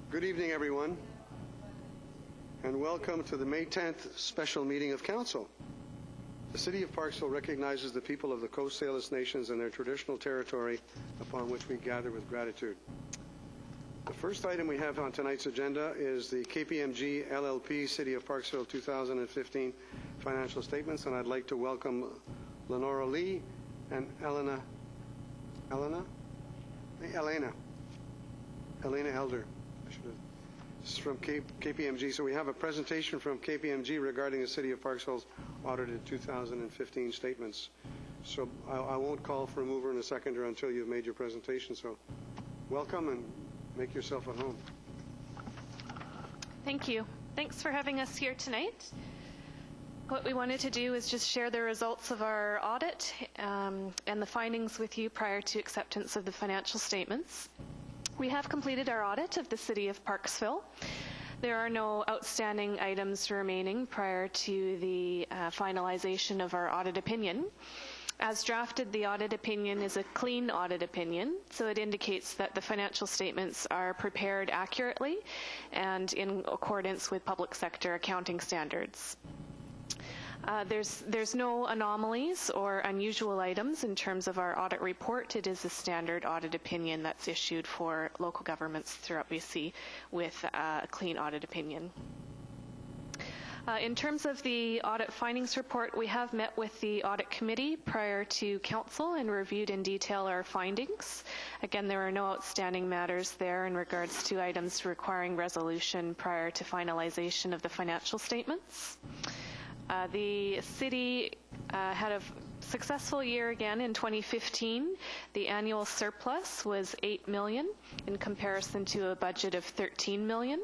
Good evening, everyone, and welcome to the May 10th special meeting of Council. The City of Parksville recognizes the people of the Coast Salish Nations and their traditional territory upon which we gather with gratitude. The first item we have on tonight's agenda is the KPMG LLP City of Parksville 2015 financial statements, and I'd like to welcome Lenora Lee and Elena Elder. This is from KPMG. So we have a presentation from KPMG regarding the City of Parksville's audited 2015 statements. So I won't call for a mover and a seconder until you've made your presentation. So welcome and make yourself at home. Thank you. Thanks for having us here tonight. What we wanted to do is just share the results of our audit and the findings with you prior to acceptance of the financial statements. We have completed our audit of the City of Parksville. There are no outstanding items remaining prior to the finalization of our audit opinion. As drafted, the audit opinion is a clean audit opinion, so it indicates that the financial statements are prepared accurately and in accordance with public sector accounting standards. There's no anomalies or unusual items in terms of our audit report. It is a standard audit opinion that's issued for local governments throughout BC with a clean audit opinion. In terms of the audit findings report, we have met with the audit committee prior to council and reviewed in detail our findings. Again, there are no outstanding matters there in regards to items requiring resolution prior to finalization of the financial statements. The city had a successful year again in 2015. The annual surplus was $8 million in comparison to a budget of $13 million.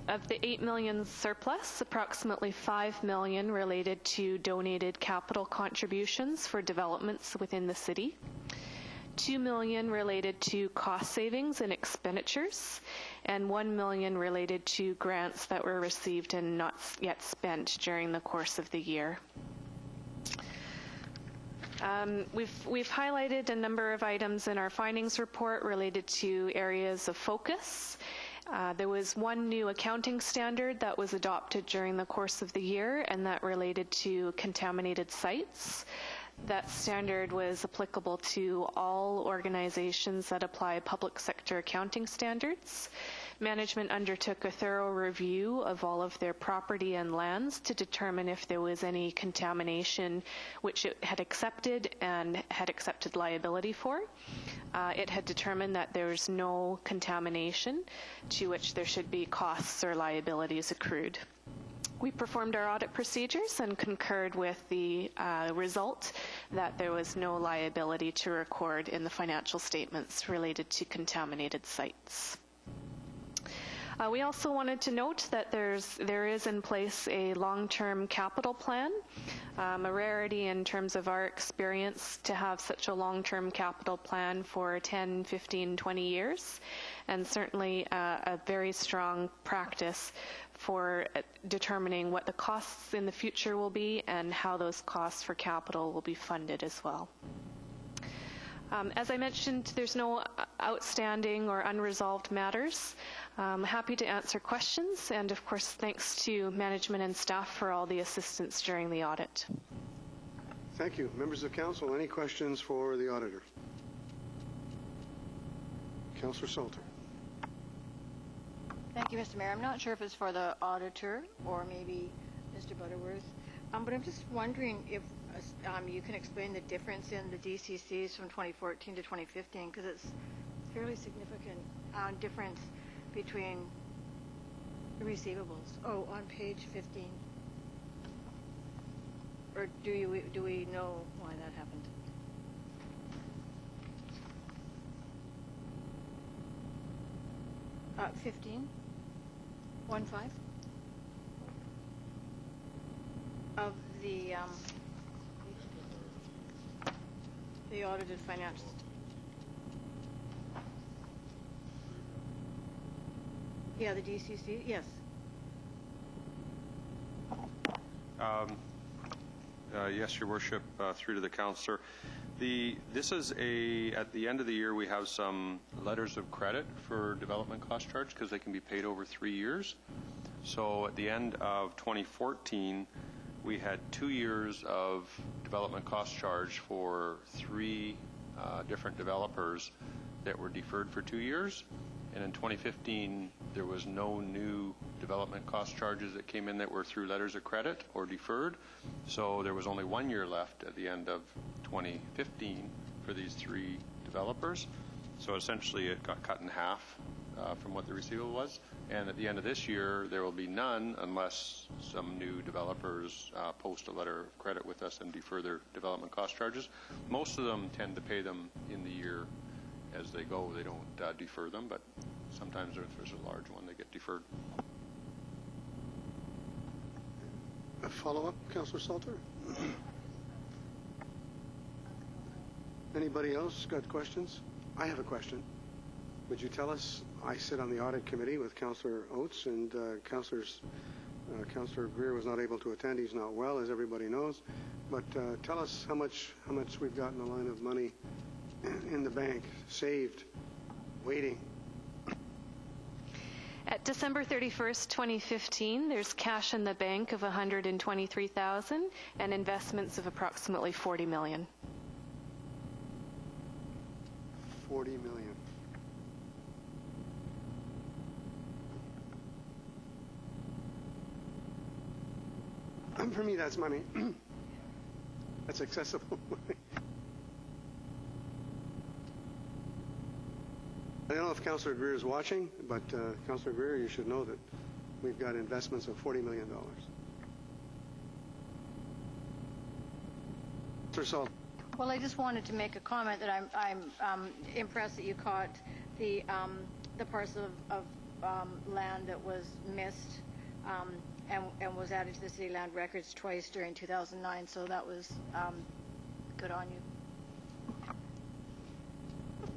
Of the $8 million surplus, approximately $5 million related to donated capital contributions for developments within the city. $2 million related to cost savings and expenditures, and $1 million related to grants that were received and not yet spent during the course of the year. We've highlighted a number of items in our findings report related to areas of focus. There was one new accounting standard that was adopted during the course of the year, and that related to contaminated sites. That standard was applicable to all organizations that apply public sector accounting standards. Management undertook a thorough review of all of their property and lands to determine if there was any contamination which it had accepted and had accepted liability for. It had determined that there's no contamination to which there should be costs or liabilities accrued. We performed our audit procedures and concurred with the result that there was no liability to record in the financial statements related to contaminated sites. We also wanted to note that there is in place a long-term capital plan, a rarity in terms of our experience to have such a long-term capital plan for 10, 15, 20 years, and certainly a very strong practice for determining what the costs in the future will be and how those costs for capital will be funded as well. As I mentioned, there's no outstanding or unresolved matters. I'm happy to answer questions, and of course, thanks to management and staff for all the assistance during the audit. Thank you. Members of Council, any questions for the auditor? Councillor Salter. Thank you, Mr. Mayor. I'm not sure if it's for the auditor or maybe Mr. Butterworth, but I'm just wondering if you can explain the difference in the DCCs from 2014 to 2015, because it's fairly significant difference between the receivables. Oh, on page 15. Or do we know why that happened? Uh, 15? 1-5? Of the audited financials. Yeah, the DCC, yes. Yes, Your Worship, through to the councillor. This is at the end of the year, we have some letters of credit for development cost charge because they can be paid over 3 years. So at the end of 2014, we had 2 years of development cost charge for 3 different developers that were deferred for 2 years. And in 2015, there was no new development cost charges that came in that were through letters of credit or deferred. So there was only 1 year left at the end of 2015 for these 3 developers. So essentially it got cut in half from what the receivable was. And at the end of this year, there will be none unless some new developers post a letter of credit with us and defer their development cost charges. Most of them tend to pay them in the year as they go. They don't defer them, but sometimes if there's a large one, they get deferred. A follow-up, Councillor Salter? Anybody else got questions? I have a question. Would you tell us, I sit on the audit committee with Councillor Oates, and Councillor Greer was not able to attend. He's not well, as everybody knows. But tell us how much we've got in the line of money in the bank, saved, waiting. At December 31st, 2015, there's cash in the bank of $123,000 and investments of approximately $40 million. $40 million. For me, that's money. That's accessible money. I don't know if Councillor Greer is watching, but Councillor Greer, you should know that we've got investments of $40 million. Councillor Salt. Well, I just wanted to make a comment that I'm impressed that you caught the parcel of land that was missed and was added to the city land records twice during 2009. So that was good on you.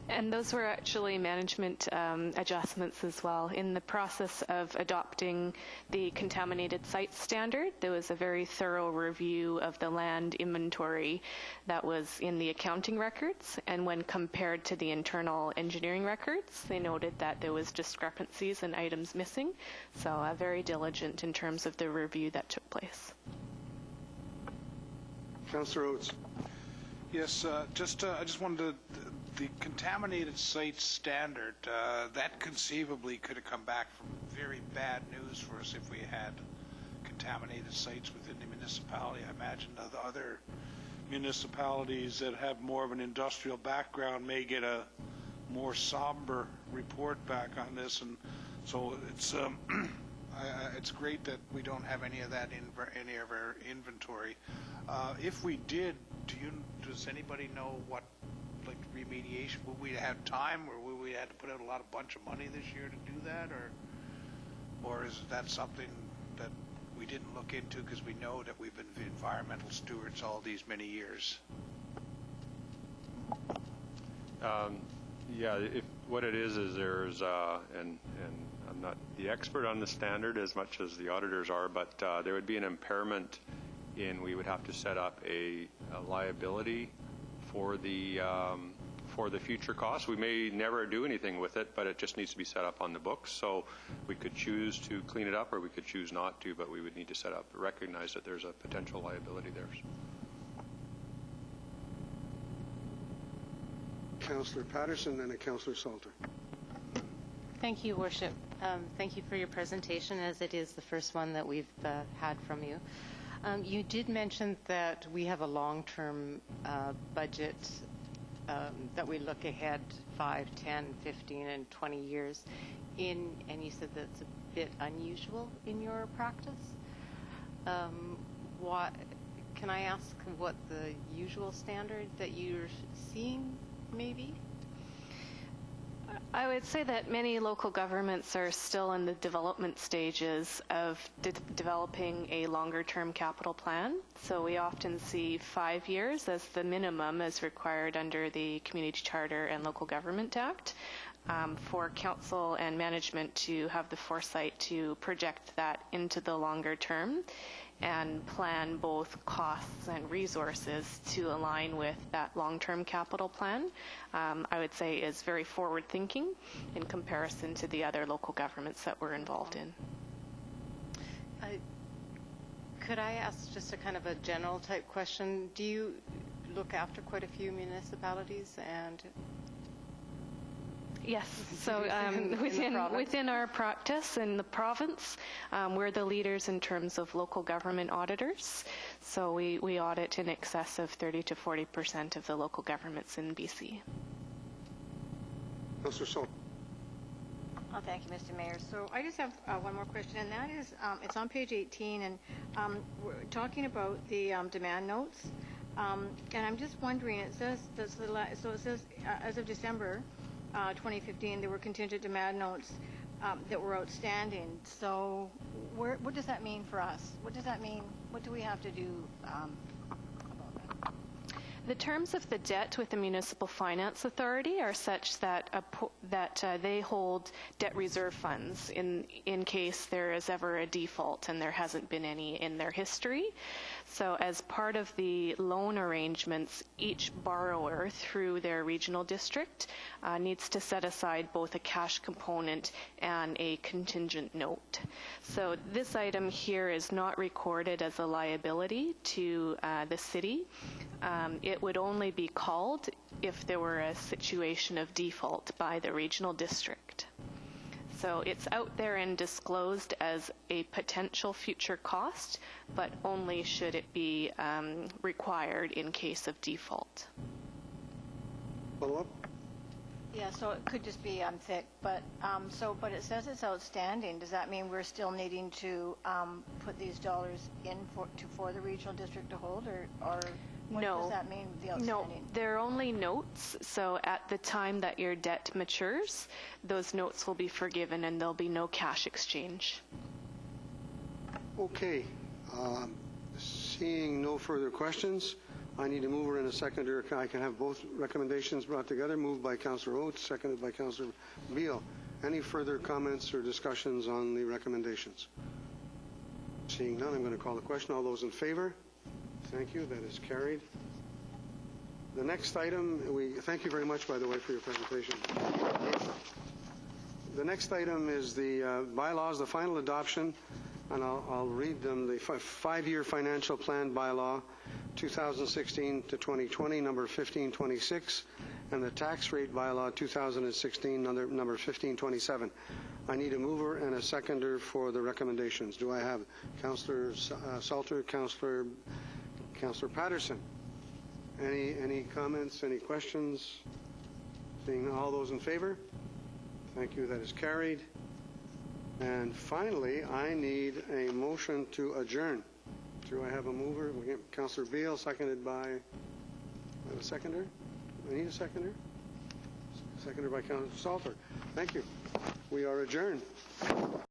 And those were actually management adjustments as well. In the process of adopting the contaminated site standard, there was a very thorough review of the land inventory that was in the accounting records. And when compared to the internal engineering records, they noted that there was discrepancies and items missing. So very diligent in terms of the review that took place. Councillor Oates. Yes, I just wanted to... The contaminated site standard, that conceivably could have come back from very bad news for us if we had contaminated sites within the municipality. I imagine the other municipalities that have more of an industrial background may get a more somber report back on this, and so it's great that we don't have any of that in any of our inventory. If we did, does anybody know what, like, remediation, will we have time, or will we have to put out a bunch of money this year to do that, or is that something that we didn't look into because we know that we've been environmental stewards all these many years? Yeah, what it is there's and I'm not the expert on the standard as much as the auditors are, but there would be an impairment we would have to set up a liability for the future costs. We may never do anything with it, but it just needs to be set up on the books. So we could choose to clean it up, or we could choose not to, but we would need to recognize that there's a potential liability there. Councillor Patterson and Councillor Salter. Thank you, Worship. Thank you for your presentation, as it is the first one that we've had from you. You did mention that we have a long-term budget that we look ahead 5, 10, 15, and 20 years in, and you said that's a bit unusual in your practice. Can I ask what the usual standard that you're seeing maybe? I would say that many local governments are still in the development stages of developing a longer-term capital plan. So we often see 5 years as the minimum as required under the Community Charter and Local Government Act for council and management to have the foresight to project that into the longer term. and plan both costs and resources to align with that long-term capital plan, I would say is very forward-thinking in comparison to the other local governments that we're involved in. Could I ask just a kind of a general type question? Do you look after quite a few municipalities and Yes, so within our practice in the province, we're the leaders in terms of local government auditors. So we audit in excess of 30 to 40% of the local governments in BC. Councillor Sol. Oh, thank you, Mr. Mayor. So I just have one more question, and that is, it's on page 18, and we're talking about the demand notes. And I'm just wondering, it says, so it says, as of December 2015, there were contingent demand notes that were outstanding. So what does that mean for us? What does that mean? What do we have to do about that? The terms of the debt with the Municipal Finance Authority are such that they hold debt reserve funds in case there is ever a default, and there hasn't been any in their history. So as part of the loan arrangements, each borrower through their regional district needs to set aside both a cash component and a contingent note. So this item here is not recorded as a liability to the city. It would only be called if there were a situation of default by the regional district. So it's out there and disclosed as a potential future cost, but only should it be required in case of default. Follow up? Yeah, so it could just be thick, but but it says it's outstanding. Does that mean we're still needing to put these dollars in for the regional district to hold, or what does that mean, the outstanding? No, they're only notes. So at the time that your debt matures, those notes will be forgiven and there'll be no cash exchange. Okay. Seeing no further questions, I need a mover and a seconder. I can have both recommendations brought together, moved by Councillor Oates, seconded by Councillor Beal. Any further comments or discussions on the recommendations? Seeing none, I'm going to call the question. All those in favor? Thank you. That is carried. The next item, thank you very much, by the way, for your presentation. The next item is the bylaws, the final adoption, and I'll read them. The five-year financial plan bylaw, 2016 to 2020, number 1526, and the tax rate bylaw, 2016, number 1527. I need a mover and a seconder for the recommendations. Do I have Councillor Salter, Councillor Patterson? Any comments, any questions? Seeing all those in favor? Thank you. That is carried. And finally, I need a motion to adjourn. Do I have a mover? Councillor Beal, seconded by a seconder. I need a seconder. Seconded by Councillor Salter. Thank you. We are adjourned.